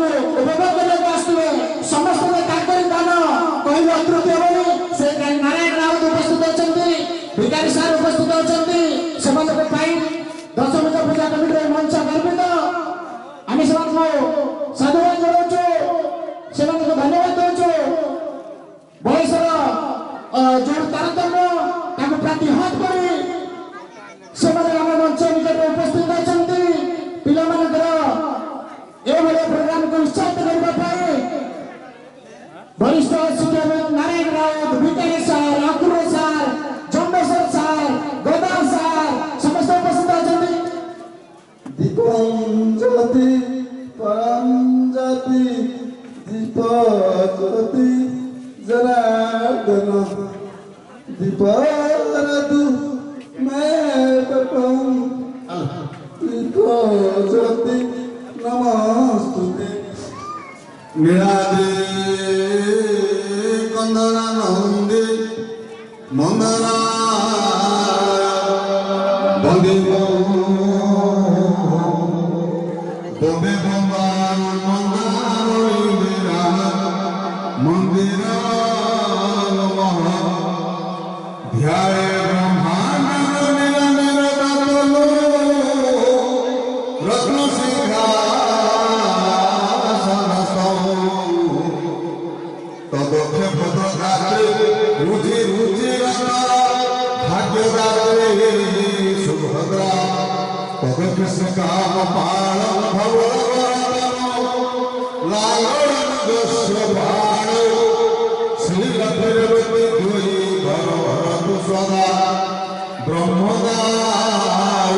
को उपभोग करने आसुवे समस्त ताकरी दान कहीं अतृप्ति हेनी से नारायण राउत उपस्थित अच्छा भिकारी सार उपस्थित अच्छा से 10 मिनट पूजा कमिटी मंच गर्वित आम से साधुवाद जनाऊँ से धन्यवाद दौचु बयसर जो तारतम्य प्रतिहत कर मंच निकट उपस्थित अच्छा पिला प्रोग्राम को उत्साहित करने वरिष्ठ शिक्षक नारायण राउत भिकारी सार अक्रूर सार जम्बेश्वर सार गोदाम सार समस्त उपस्थित अच्छा दीपंजति परंजति दीपज्योति जनार्दन दीपरतु मैं पपम दीपज्योति नमस्तुते नीलादे कंदना नंदे मंदना बंदे बंदे भगवान मंदिरा मंदिरा ध्याय ब्रह्मांड रत्न शिखा तदक्ष पदघाते रुचि रुचि भाग्यदाते सुभद्रा तदक्ष काम पाल लाल श्री लक्ष्मी दुई भरतु सदा ब्रह्मदाय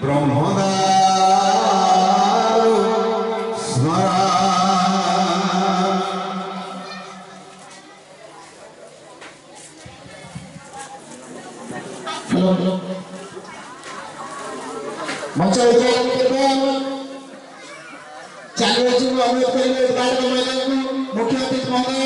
ब्रह्मदाय स्मरा मंच चालू अनुरोध करेंगे उद्घाटन महिला को मुख्य अतिथि महोदय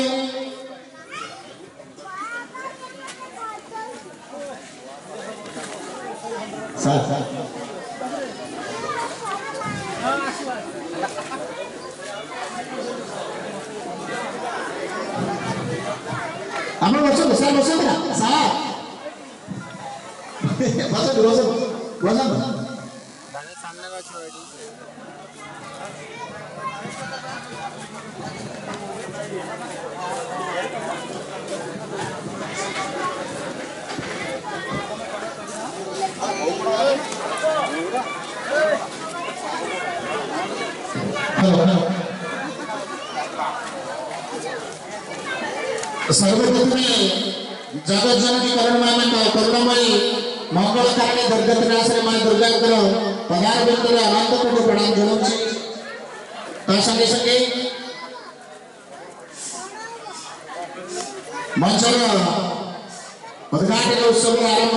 हम बसो सर बसो ना साहब बसो बसो बसो सामने का छोड़ सर्वप्रथमे जगत जननी करुणामयी करुणामयी मंगल कारणी दुर्गतनाशरे मां दुर्गा पदार बिंदु अनंत कोटि प्रणाम जनाऊँ संगे संगे मंचर उद्घाटन उत्सव आरंभ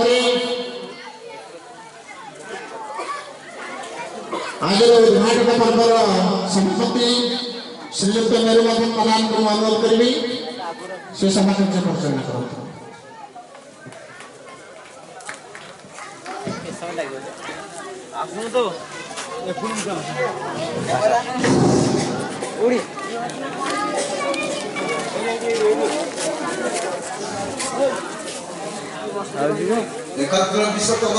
आज उद्घाटन पर्वर संपत्ति श्रीयुक्त मेरुबाबू प्रधान को अनुरोध करी से समाचार परिचालना करते एकत्र विश्वतम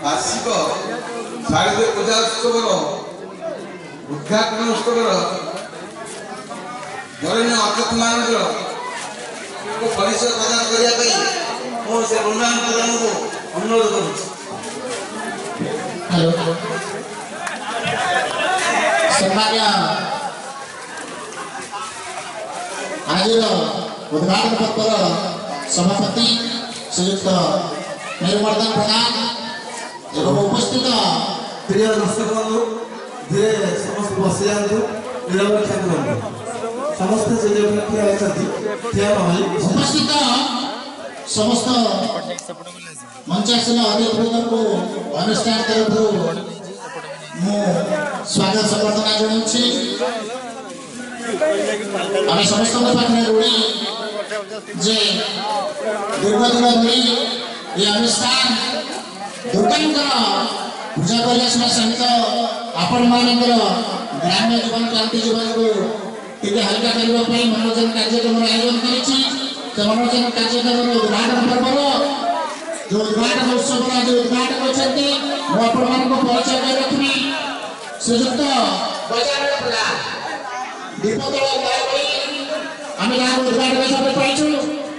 वार्षिक शारदीय पूजा उत्सव उद्घाटन उत्सव धरणी अतिथि मान परिचय प्रदान करने से प्रधान प्रधान को अनुरोध करूँ। आज उद्घाटन पत्र सभापति श्रीयुक्त मेरुवर्धन प्रधान एवं उपस्थित प्रिय दर्शक बंधु धीरे समस्त बस जातु समस्त उपस्थित समस्त मंचासन अधिवृंद को अनुष्ठान तरफ स्वागत संबर्धना जनाऊँ आम समस्त पाखे ऋणी जे दीर्घ दिन धरी ये अनुष्ठान दुर्गा पूजा करने सहित आपण मानकर ग्राम्य जीवन क्रांति जीवन को टिके हल्का करबा पई मनोरंजन कार्यक्रम आयोजन करिछि। से मनोरंजन कार्यक्रम उद्घाटन पर्व जो उद्घाटन उत्सव जो उद्घाटन होचंती मो आपण मान को परिचय कर रखनी श्रीयुक्त बजारन प्रधान दीपतल दायबई आमे गाँव उद्घाटन सब पाइछु।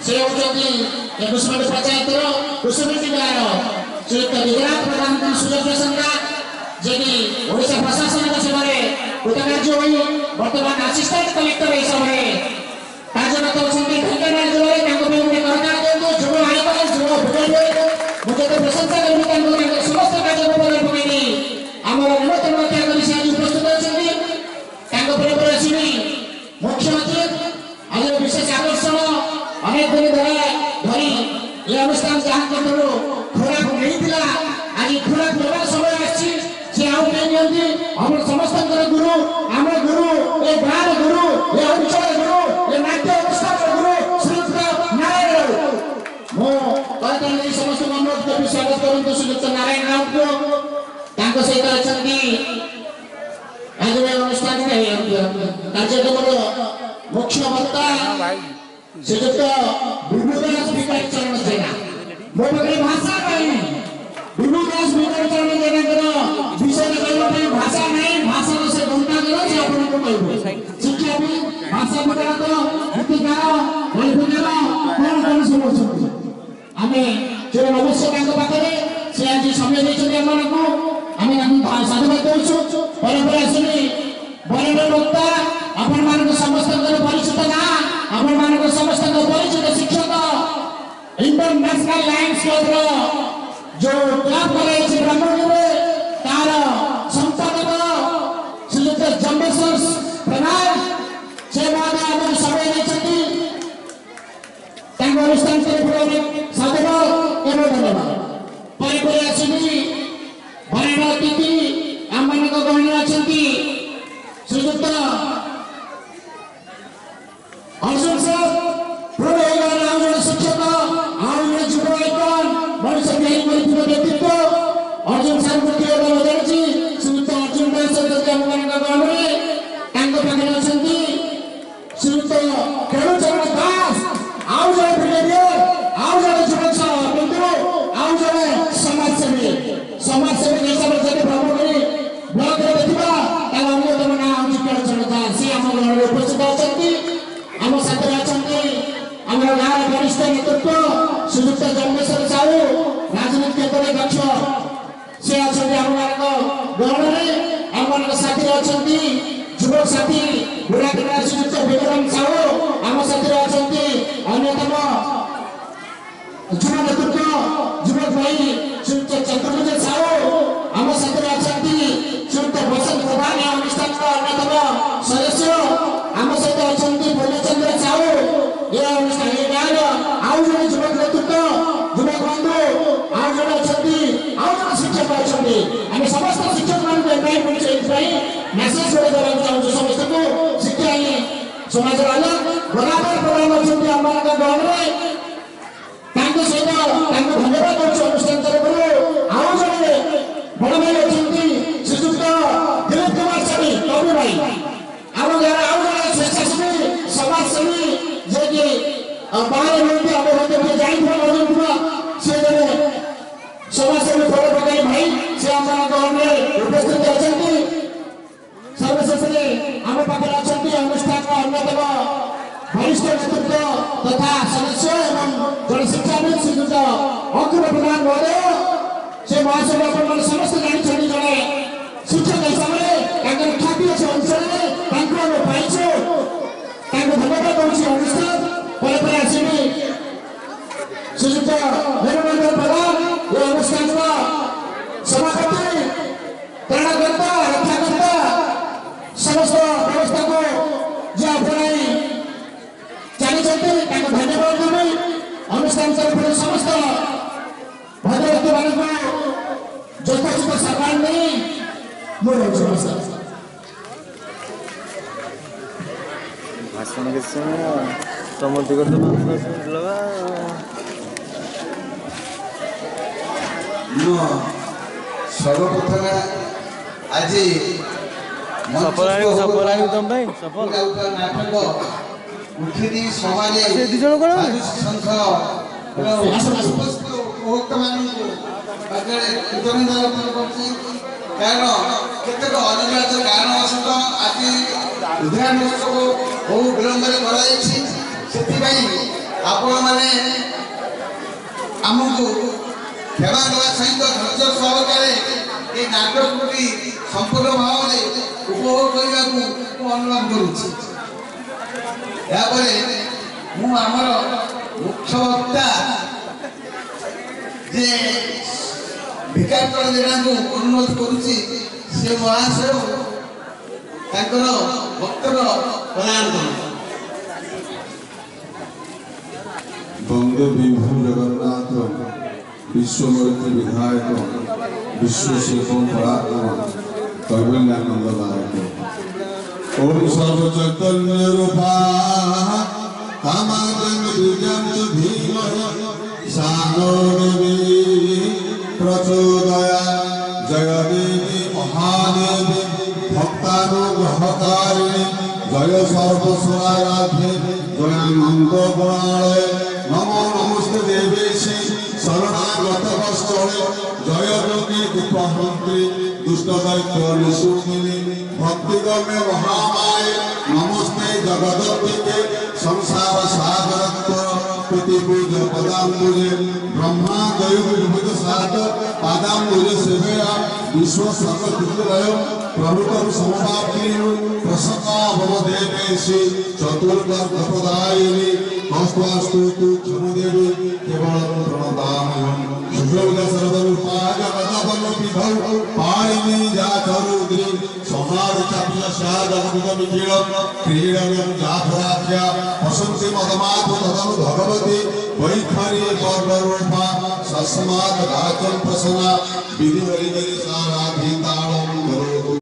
से होचंती 21 पंचायत कुसुमिटी गाँव श्रीयुक्त विजय प्रधान को सुजय प्रसंगा जेकी ओडिशा प्रशासन सेवा कृतकार्य होई वर्तमान असिस्टेंट कलेक्टर हिसाब से कार्यरत होती ढेंकानाल जिले में करकार दिखाते जुब आयुक्त जुब भूपेन्द्र मुझे प्रशंसा करी समस्त कार्य पकड़ी आम निमंत्रण रक्षा कर उपस्थित होती मुख्यमंत्री आज विशेष आकर्षण अनेक दिन धरी ये अनुष्ठान जहाँ खोराक मिलता आज खोराक देवार समय आसी हम समस्त गुरु आम गुरु ये गाँव गुरु ये अंचल गुरु ये नाट्य अनुष्ठान गुरु श्रीयुक्त नारायण राउत मो समस्त अनुरोध कर स्वागत करूँ श्रीयुक्त नारायण राउत को सहित अच्छा आज अनुष्ठान कार्यक्रम मुख्य वक्ता श्रीयुक्त विभुदास विकास चरण जेना मो पाखे भाषा नहीं विभुदास विकास चरण जेना विषय भाषा नहीं भाषा से घंटा करो से अपन को कहबो शिक्षा भी भाषा विकास गीतिकार गल्पकार कौन सब अछि आमे जे अवश्य कांग पाखरे से आज समय देछथि हमन को आमे साधुवाद देछु परंपरा सुनी बरण वक्ता अपन मान को समस्त परिचित ना अपन मान को समस्त परिचित शिक्षक इंटरनेशनल लायंस क्लब जो क्लब करे ब्रह्मगिरी तार संपादक श्रीयुक्त जम्बेश्वर प्रधान से आम समय देते अनुष्ठान साधुवाद एवं धन्यवाद पर आसमी भरण अतिथि आम मान गहणी अच्छा श्रीयुक्त अर्जुन साहब शिक्षक आउ जुव आइकन मनुष्य व्यक्तित्व अर्जुन साहब को श्रीयुक्त अर्जुन दास पाखे अच्छा श्रीयुक्त केणुचरण दास आउ जड़े ब्रिगेडियर आउ जड़े जुवक बंधु आउ जड़े समाजसेवी हिसाब से ब्रह्मगिरी ब्लॉक देखा अन्यतम ना हूँ केणुचरण दास सी आम घर में उपस्थित अच्छा आम साथ अच्छा आम गाँव वरिष्ठ नेतृत्व श्रीयुक्त जम्बेश्वर साहू राजनीति क्षेत्र में दक्ष से अच्छा गहण में आम साथी अच्छा युवक साथी बुढ़ाकेला श्रीयुक्त विक्रम साहू आम साथी अच्छा अन्यतम युवा नेतृत्व युवक भाई श्रीयुक्त चंद्रभुज साहू आम साथी अच्छा श्रीयुक्त बसंत प्रधान अनुष्ठान अन्यतम सदस्य आम सहित अच्छा बोलचंद्र साहू ये अनुष्ठान गाँव आउ जड़े युवक नेतृत्व युवक बंधु आउ जड़े अच्छा आउ जड़े शिक्षक अच्छा आम समस्त शिक्षक मान मेसेज जोड़े देवा चाहूँ समस्त को शिक्षा ही समाज अलग बराबर प्रधान अच्छा आम गहण में सहित धन्यवाद दूसरे अनुष्ठान तरफ आउ जड़े बड़ भाई अच्छा श्रीयुक्त दिलीप कुमार स्वामी कवि भाई आम गाँव आउ जड़े स्वेच्छासेवी समाजसेवी जे कि बाहर रहते आम रहते जाइए सी जड़े समाजसेवी बड़ पकाई भाई से आम गहण में उपस्थित अच्छा सर्वशेष आम पाखे अच्छा अनुष्ठान अन्यतम वरिष्ठ नेतृत्व तथा सदस्य एवं जन शिक्षाविद श्रीयुक्त अंकुर प्रधान महोदय से महाशय अपन समस्त जानते जड़े शिक्षक हिसाब से ख्याति अच्छे अंचल में पाइछु धन्यवाद दूसरी अनुष्ठान पर आसमी श्रीयुक्त वीरभद्र प्रधान ये अनुष्ठान सभापति प्रेरणाकर्ता रक्षाकर्ता समस्त व्यवस्था को जो अपनाई चली धन्यवाद देवी अनुष्ठान तरफ समस्त भद्रव्यक्ति मान यथोचित सम्मान नहीं मुझे भाषण के समय समझ कर सर्वप्रथम ଆଜି ସଫଳ ଆଣିବୁ ତମ ପାଇଁ ସଫଳ ନାଟକ ଉଠିନି ସମାଜରେ ସେ ଦି ଜଣ କଣ ଉପଭୋକ୍ତାମାନଙ୍କୁ ପାଖରେ କୃତଜ୍ଞତା ଜ୍ଞାପନ କରୁଛି। କାରଣ କେତେକ ଅନିବାର୍ଯ୍ୟ କାରଣବଶତଃ ଆଜି ଉଦ୍ଘାଟନ ଉତ୍ସବ ବହୁ ବିଳମ୍ବରେ କରାଯାଇଛି। ସେଥିପାଇଁ ଆପଣମାନେ ଆମକୁ ସେବା ଦେବା ସହିତ ଧୈର୍ଯ୍ୟ ସହକାରେ এই ନାଟକଟି ସମ୍ପୂର୍ଣ୍ଣ ଭାବରେ ଉପଭୋଗ କରିବାକୁ ମୁଁ ଅନୁରୋଧ କରୁଛି। ଏହାପରେ ମୁଁ ଆମର ମୁଖ୍ୟ ବକ୍ତା ଯେ ବିକାଶ ଜେନାଙ୍କୁ ଅନୁରୋଧ କରୁଛି ସେ ମହାଶୟ ତାଙ୍କର ବକ୍ତବ୍ୟ ପ୍ରଦାନ କରନ୍ତୁ। ବନ୍ଦେ ବିଭୁ ଜଗନ୍ନାଥ ବିଶ୍ୱମୂର୍ତ୍ତି ବିଧାୟକ ବିଶ୍ୱଶିଳ୍ପମ୍ ପରାତ୍ମା କୈବଲ୍ୟାନନ୍ଦ ଦାୟକ ଓಂ ସର୍ବ ଚୈତନ୍ୟ ରୂପା କାମାଦଂ ବିଜ୍ଞାନ ଧୀମହି ସାନୋ ଦେବୀ ପ୍ରଚୋଦୟା ଜୟ ଦେବୀ ମହାଦେବୀ ଭକ୍ତାনুଗ୍ରହକାରିଣୀ জয় সর্বস্বরাধ্যে জয়ানন্দ গুণালয়ে নমো নমস্তে দেবেশে শরণাগত বৎসলে জয় যোগী কৃপহন্ত্রী দুষ্ট দৈত্য নিশুমিনী ভক্তিগম্যে মহামায়ে নমস্তে জগদত্তিকে সংসার সাগরত্ব প্রতিপূজ পদাম্বুজে ব্রহ্মা জয় বিভূত সাত পাদাম্বুজে সেবেয়া বিশ্ব সর্বদিগ্লয় প্রভুতম সমবাপ্তি প্রসন্না ভবদেবেশি চতুর্বর্গপদায়িনী নস্তাস্তু ক্ষমদেবী কেবল প্রণতামহম শুভ্রবিদা সর্বরূপায় গতবল্লভিধৌ পাণিনি জাতরুদ্রি সমাদ চাপিল সাদগমিকিলম ক্রীড়গম জাতরাখ্যা বসন্তি মদমাত তদনু ভগবতী বৈখরি বর্ণরূপা সস্মাৎ রাজম প্রসন্না বিধিবলি সারাধিতাళম